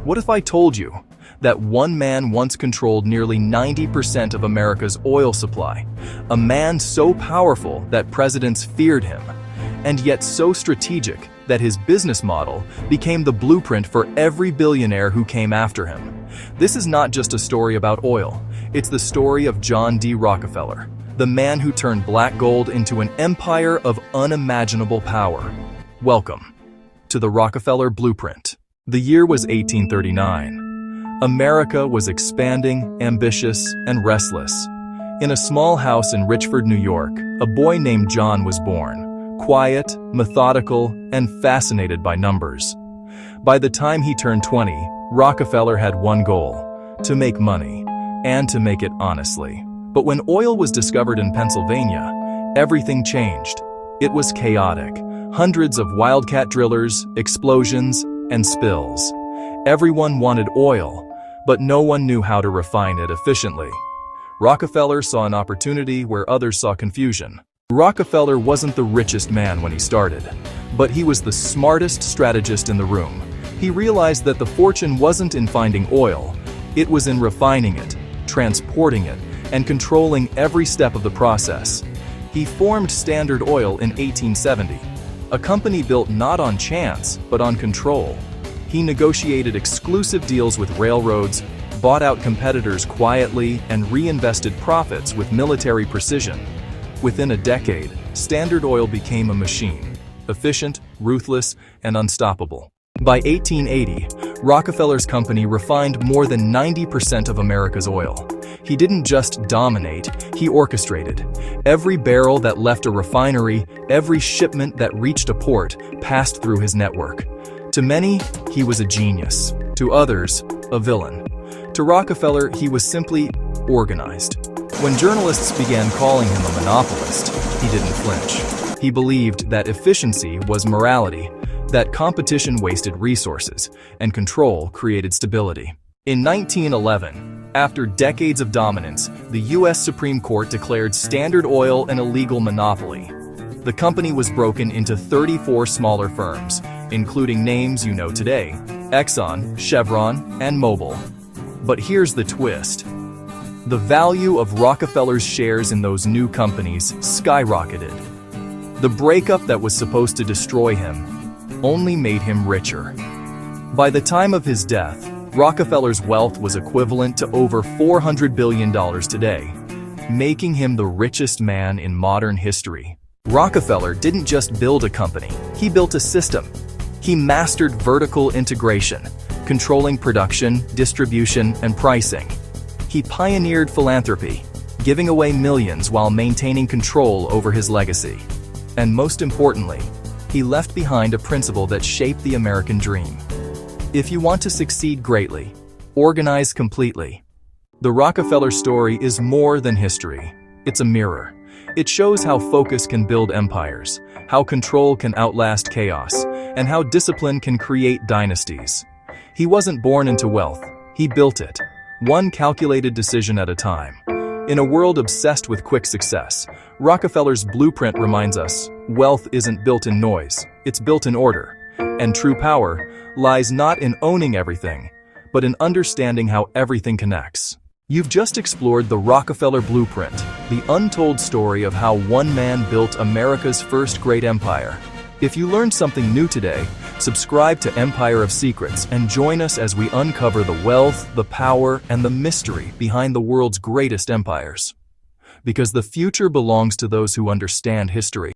What if I told you that one man once controlled nearly 90% of America's oil supply? A man so powerful that presidents feared him, and yet so strategic that his business model became the blueprint for every billionaire who came after him. This is not just a story about oil, it's the story of John D. Rockefeller, the man who turned black gold into an empire of unimaginable power. Welcome to the Rockefeller Blueprint. The year was 1839. America was expanding, ambitious, and restless. In a small house in Richford, New York, a boy named John was born, quiet, methodical, and fascinated by numbers. By the time he turned 20, Rockefeller had one goal: to make money, and to make it honestly. But when oil was discovered in Pennsylvania, everything changed. It was chaotic. Hundreds of wildcat drillers, explosions, and spills. Everyone wanted oil, but no one knew how to refine it efficiently. Rockefeller saw an opportunity where others saw confusion. Rockefeller wasn't the richest man when he started, but he was the smartest strategist in the room. He realized that the fortune wasn't in finding oil, it was in refining it, transporting it, and controlling every step of the process. He formed Standard Oil in 1870, a company built not on chance, but on control. He negotiated exclusive deals with railroads, bought out competitors quietly, and reinvested profits with military precision. Within a decade, Standard Oil became a machine, efficient, ruthless, and unstoppable. By 1880, Rockefeller's company refined more than 90% of America's oil. He didn't just dominate, he orchestrated. Every barrel that left a refinery, every shipment that reached a port, passed through his network. To many, he was a genius. To others, a villain. To Rockefeller, he was simply organized. When journalists began calling him a monopolist, he didn't flinch. He believed that efficiency was morality, that competition wasted resources, and control created stability. In 1911, after decades of dominance, the U.S. Supreme Court declared Standard Oil an illegal monopoly. The company was broken into 34 smaller firms, including names you know today: Exxon, Chevron, and Mobil. But here's the twist. The value of Rockefeller's shares in those new companies skyrocketed. The breakup that was supposed to destroy him only made him richer. By the time of his death, Rockefeller's wealth was equivalent to over $400 billion today, making him the richest man in modern history. Rockefeller didn't just build a company, he built a system. He mastered vertical integration, controlling production, distribution, and pricing. He pioneered philanthropy, giving away millions while maintaining control over his legacy. And most importantly, he left behind a principle that shaped the American dream. If you want to succeed greatly, organize completely. The Rockefeller story is more than history. It's a mirror. It shows how focus can build empires, how control can outlast chaos, and how discipline can create dynasties. He wasn't born into wealth, he built it, one calculated decision at a time. In a world obsessed with quick success, Rockefeller's blueprint reminds us, wealth isn't built in noise, it's built in order. And true power lies not in owning everything, but in understanding how everything connects. You've just explored the Rockefeller Blueprint, the untold story of how one man built America's first great empire. If you learned something new today, subscribe to Empire of Secrets and join us as we uncover the wealth, the power, and the mystery behind the world's greatest empires. Because the future belongs to those who understand history.